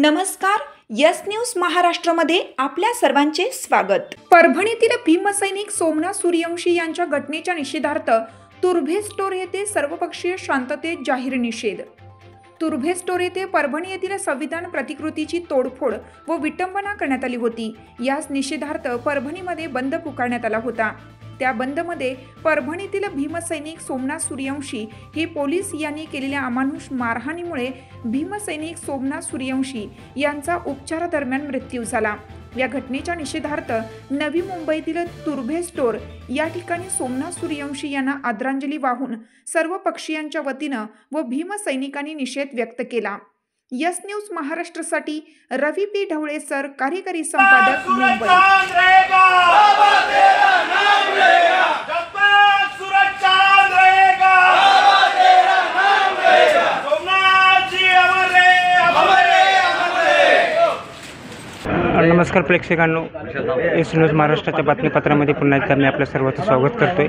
नमस्कार, yes news महाराष्ट्रामध्ये आपल्या सर्वांचे स्वागत। परभणीतील भीमसैनिक सोमनाथ सूर्यवंशी यांच्या घटनेच्या निषेधार्थ तुर्भे स्टोर येथे सर्वपक्षीय शांततेत जाहीर निषेध। तुर्भे स्टोर येथे परभणी येथील संविधान प्रतिकृतीची तोडफोड व विटंबना करण्यात आली होती। याच निषेधार्थ परभणीमध्ये बंद पुकारण्यात आला होता। त्या बंदमध्ये परभणीतील भीमसैनिक सोमनाथ सूर्यवंशी हे पोलीस यांनी केलेल्या अमानुष मारहाणीमुळे भीमसैनिक सोमनाथ सूर्यवंशी यांचा उपचारादरम्यान मृत्यू झाला। या घटनेच्या निषेधार्थ नवी मुंबईतील तुर्भे स्टोर या ठिकाणी सोमनाथ सूर्यवंशी यांना आदरांजली वाहून सर्व पक्षीयांच्या वतीनं व भीमसैनिकांनी निषेध व्यक्त केला। यस न्यूज महाराष्ट्रासाठी रवी पी ढवळे सर, कार्यकारी संपादक, मुंबई। नमस्कार प्रेक्षकांनो, यस न्यूज महाराष्ट्राच्या बातमीपत्रामध्ये पुन्हा एकदा मी आपल्या सर्वांचं स्वागत करतोय।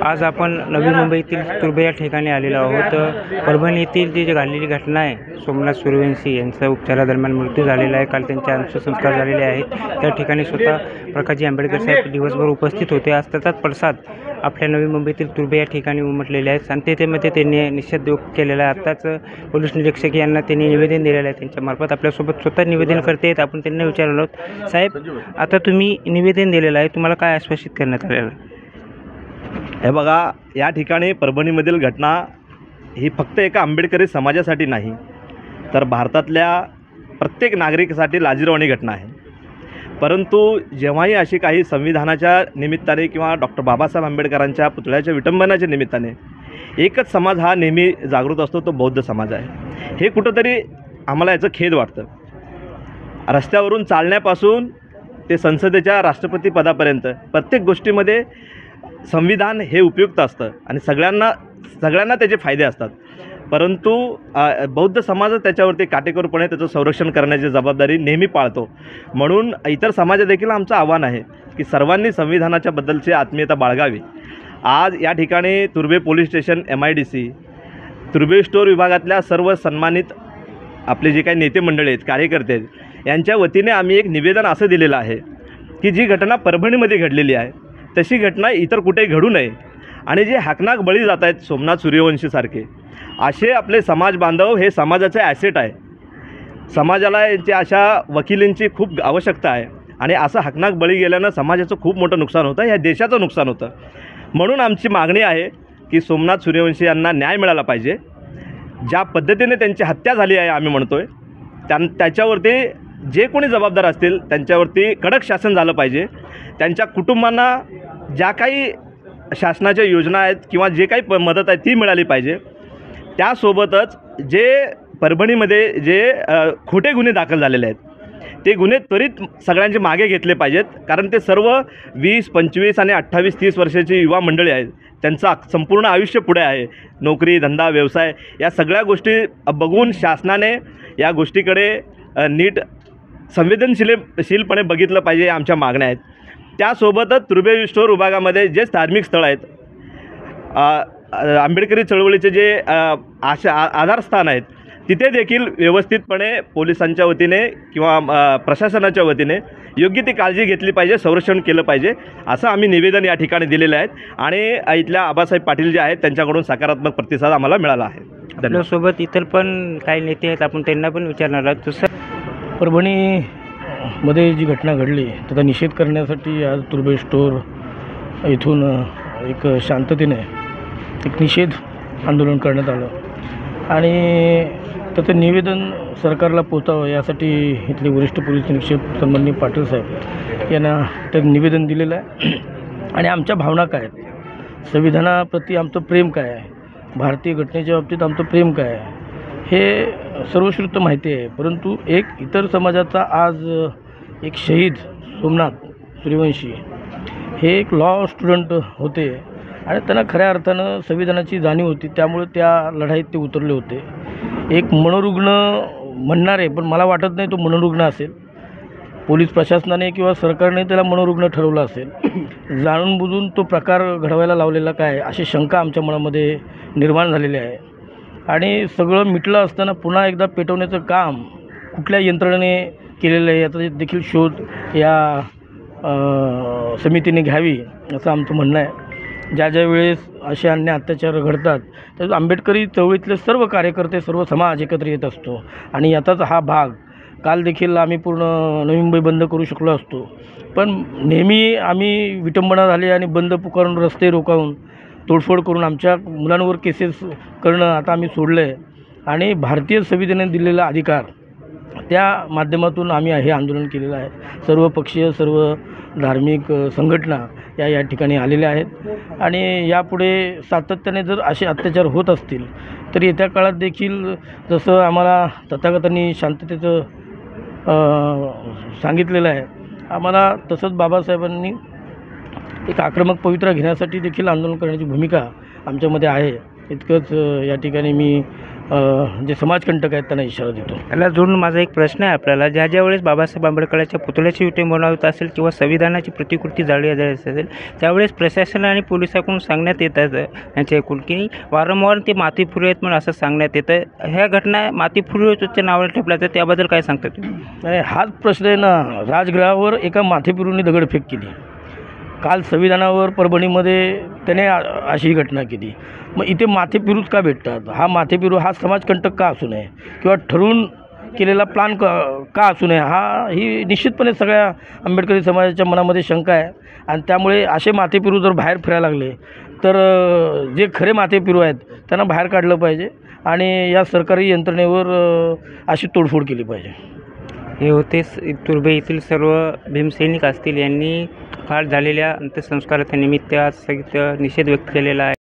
आज आपण नवी मुंबईतील तुर्भे या ठिकाणी आलेलो आहोत। परभणी येथील जी घडलेली घटना आहे, सोमनाथ सूर्यवंशी यांचा उपचारादरम्यान मृत्यू झालेला आहे। काल त्यांचे अंत्यसंस्कार झालेले आहेत। त्या ठिकाणी स्वतः प्रकाशजी आंबेडकर साहेब दिवसभर उपस्थित होते। आज त्याचाच पडसाद आपल्या नवी मुंबईतील तुर्भे या ठिकाणी उमटलेले आहेत आणि त्यामध्ये त्यांनी निषेध व्यक्त केलेला आहे। आत्ताच पोलीस निरीक्षक यांना त्यांनी निवेदन दिलेलं आहे। त्यांच्यामार्फत आपल्यासोबत स्वतः निवेदन करते आहेत। आपण त्यांना विचारलो, साहेब आता तुम्ही निवेदन दिलेलं आहे, तुम्हाला काय आश्वासित करण्यात आलेलं आहे? हे बघा, या ठिकाणी परभणीमधील घटना ही फक्त एका आंबेडकरी समाजासाठी नाही, तर भारतातल्या प्रत्येक नागरिकासाठी लाजिरवाणी घटना आहे। परंतु जेव्हाही अशी काही संविधानाच्या निमित्ताने किंवा डॉक्टर बाबासाहेब आंबेडकरांच्या पुतळ्याच्या विटंबनाच्या निमित्ताने एकच समाज हा नेहमी जागृत असतो, तो बौद्ध समाज आहे। हे कुठंतरी आम्हाला याचं खेद वाटतं। रस्त्यावरून चालण्यापासून ते संसदेच्या राष्ट्रपती पदापर्यंत प्रत्येक गोष्टीमध्ये संविधान हे उपयुक्त असतं आणि सगळ्यांना त्याचे फायदे असतात। परंतु बौद्ध समाज त्याच्यावरती काटेकोरपणे त्याचं संरक्षण करण्याची जबाबदारी नेहमी पाळतो। म्हणून इतर समाजात देखील आमचं आव्हान आहे की सर्वांनी संविधानाच्या बद्दलची आत्मीयता बाळगावी। आज या ठिकाणी Turbhe police station, MIDC, Turbhe store विभागातल्या सर्व सन्मानित आपले जे काही नेते मंडळी आहेत, कार्यकर्ते आहेत, यांच्या वतीने आम्ही एक निवेदन असं दिलेलं आहे की जी घटना परभणीमध्ये घडलेली आहे तशी घटना इतर कुठेही घडू नये आणि जे हाकनाक बळी जात आहेत सोमनाथ सूर्यवंशीसारखे असे आपले समाज बांधव हे समाजाचे ॲसेट आहे। समाजाला यांची अशा वकिलींची खूप आवश्यकता आहे आणि असं हाकनाक बळी गेल्यानं समाजाचं खूप मोठं नुकसान होतं, या देशाचं नुकसान होतं। म्हणून आमची मागणी आहे की सोमनाथ सूर्यवंशी यांना न्याय मिळाला पाहिजे। ज्या पद्धतीने त्यांची हत्या झाली आहे आम्ही म्हणतोय त्याच्यावरती जे कोणी जबाबदार असतील त्यांच्यावरती कडक शासन झालं पाहिजे। त्यांच्या कुटुंबांना ज्या काही शासनाच्या योजना आहेत किंवा जे काही मदत आहे ती मिळाली पाहिजे। त्यासोबतच जे परभणीमध्ये जे खोटे गुन्हे दाखल झालेले आहेत ते गुन्हे त्वरित सगळ्यांचे मागे घेतले पाहिजेत, कारण ते सर्व 20, 25 आणि 28, 30 वर्षाची युवा मंडळी आहेत। त्यांचं संपूर्ण आयुष्य पुढे आहे। नोकरी, धंदा, व्यवसाय या सगळ्या गोष्टी बघून शासनाने या गोष्टीकडे नीट संवेदनशीलपणे बघितलं पाहिजे, आमच्या मागण्या आहेत। त्यासोबतच तुर्भे स्टोर विभागामध्ये जे धार्मिक स्थळं आहेत, आंबेडकरी चळवळीचे जे आधारस्थान आहेत, तिथे देखील व्यवस्थितपणे पोलिसांच्या वतीने किंवा प्रशासनाच्या वतीने योग्य ती काळजी घेतली पाहिजे, संरक्षण केलं पाहिजे, असं आम्ही निवेदन या ठिकाणी दिलेलं आहे। आणि इथल्या आबासाहेब पाटील जे आहेत त्यांच्याकडून सकारात्मक प्रतिसाद आम्हाला मिळाला आहे। आपल्यासोबत इतर पण काही नेते आहेत, आपण त्यांना पण विचारणार आहोत। तसं परभणीमध्ये जी घटना घडली त्याचा निषेध करण्यासाठी आज तुर्भे स्टोर इथून एक शांततेने एक निषेध आंदोलन करण्यात आलं आणि त्याचं निवेदन सरकारला पोचावं यासाठी इथले वरिष्ठ पोलीस निरीक्षक सन्माननीय पाटील साहेब यांना ते निवेदन दिलेलं आहे। आणि आमच्या भावना काय आहेत, संविधानाप्रती आमचं प्रेम काय आहे, भारतीय घटनेच्या बाबतीत आमचं प्रेम काय आहे हे सर्वश्रुत माहिती आहे। परंतु एक इतर समाजाचा आज एक शहीद सोमनाथ सूर्यवंशी हे एक लॉ स्टुडंट होते आणि त्यांना खऱ्या अर्थानं संविधानाची जाणीव होती, त्यामुळे त्या लढाईत ते उतरले होते। एक मनोरुग्ण म्हणणार आहे, पण मला वाटत नाही तो मनोरुग्ण असेल। पोलीस प्रशासनाने किंवा सरकारने त्याला मनोरुग्ण ठरवलं असेल। जाणून बुजून तो प्रकार घडवायला लावलेला काय अशी शंका आमच्या मनामध्ये निर्माण झालेली आहे। आणि सगळं मिटलं असताना पुन्हा एकदा पेटवण्याचं काम कुठल्या यंत्रणेने केलेलं आहे याचा देखील शोध या समितीने घ्यावी असं आमचं म्हणणं आहे. ज्या ज्या वेळेस असे अन्याय अत्याचार घडतात तर आंबेडकरी चळवळीतले सर्व कार्यकर्ते, सर्व समाज एकत्र येत असतो आणि याचाच हा भाग. काल देखील आम्ही पूर्ण नवी मुंबई बंद करू शकलो असतो, पण नेहमी आम्ही विटंबना झाली आणि बंद पुकारून, रस्ते रोखावून, तोडफोड करून आमच्या मुलांवर केसेस करणं आता आम्ही सोडलं आहे आणि भारतीय संविधानाने दिलेला अधिकार त्या माध्यमातून आम्ही हे आंदोलन केलेलं आहे. सर्व पक्षीय, सर्व धार्मिक संघटना या ठिकाणी आलेल्या आहेत आणि यापुढे सातत्याने जर असे अत्याचार होत असतील तर येत्या काळात देखील जसं आम्हाला तथागतांनी शांततेचं सांगितलेलं आहे, आम्हाला तसंच बाबासाहेबांनी एक आक्रमक पवित्रा घेण्यासाठी देखील आंदोलन करण्याची भूमिका आमच्यामध्ये आहे. इतकंच या ठिकाणी मी जे समाजकंटक आहेत त्यांना इशारा देतो. याला जोडून माझा एक प्रश्न आहे आपल्याला, ज्या ज्या वेळेस बाबासाहेब आंबेडकरांच्या पुतळ्याची विटंबना होत असेल किंवा संविधानाची प्रतिकृती जाळली जात असेल त्यावेळेस प्रशासन आणि पोलिसांकडून सांगण्यात येतात यांच्या एकूण की वारंवार ते मातीपुरू आहेत म्हणून असं सांगण्यात येतं. ह्या घटना मातीपुरूच्या नावाने ठेवल्या जातात, त्याबद्दल काय सांगता तुम्ही? नाही, हाच प्रश्न आहे ना. राजगृहावर एका माथेपिरूंनी दगडफेक केली. काल संविधानावर परभणीमध्ये त्याने अशी घटना केली. मग इथे माथेपिरूच का भेटतात? हा माथेपिरू हा समाजकंटक का असू नये किंवा ठरवून केलेला प्लान का असू नये, ही निश्चितपणे सगळ्या आंबेडकरी समाजाच्या मनामध्ये शंका आहे. आणि त्यामुळे असे माथेपिरू जर बाहेर फिरायला लागले तर जे खरे माथेपिरू आहेत त्यांना बाहेर काढलं पाहिजे आणि या सरकारी यंत्रणेवर अशी तोडफोड केली पाहिजे. हे होते तुर्भे येथील सर्व भीमसैनिक असतील यांनी काल झालेल्या अंत्यसंस्काराच्या निमित्त आज निषेध व्यक्त केलेला आहे.